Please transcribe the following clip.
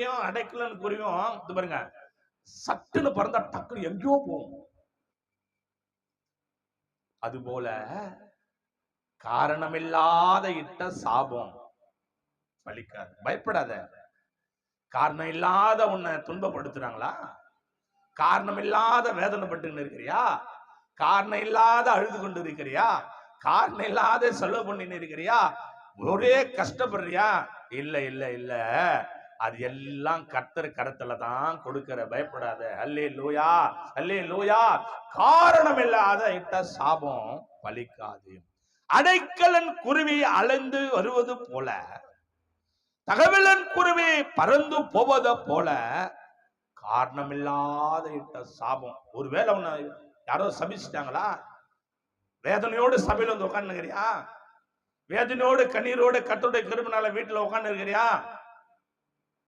குருவியும் அடைக்கலன் குருவியும் இது பாருங்க, சட்டுன்னு பறந்தா டக்குன்னு எங்கேயோ போகும். அதுபோல காரணமில்லாத இட்ட சாபம் பலிக்காது. பயப்படாத. காரணம் இல்லாத உன்னை துன்பப்படுத்துறாங்களா? காரணம் இல்லாத வேதனைப்பட்டு இருக்கிறியா? காரணம் இல்லாத அழுது கொண்டு இருக்கிறியா? காரணம் இல்லாத செலவு பண்ணி இருக்கிறியா? ஒரே கஷ்டப்படுறியா? இல்ல இல்ல இல்ல, அது எல்லாம் கர்த்தர் கரத்துல தான் கொடுக்கிற. பயப்படாத. அல்லேலூயா, அல்லேலூயா. காரணம் இல்லாத இட்ட சாபம் பலிக்காது. அடைக்கலன் குருவி அலைந்து வருவது போல, தகவலன் குருவி பறந்து போவதை போல, காரணமில்லாத இட்ட சாபம். ஒருவேளை உன்னை யாரோ சபிச்சிட்டாங்களா? வேதனையோடு சபையில வந்து உட்கார்ந்து இருக்கிறியா? வேதனையோடு கண்ணீரோடு கர்த்தருடைய கிருபையினால வீட்டுல உட்கார்ந்து இருக்கிறியா?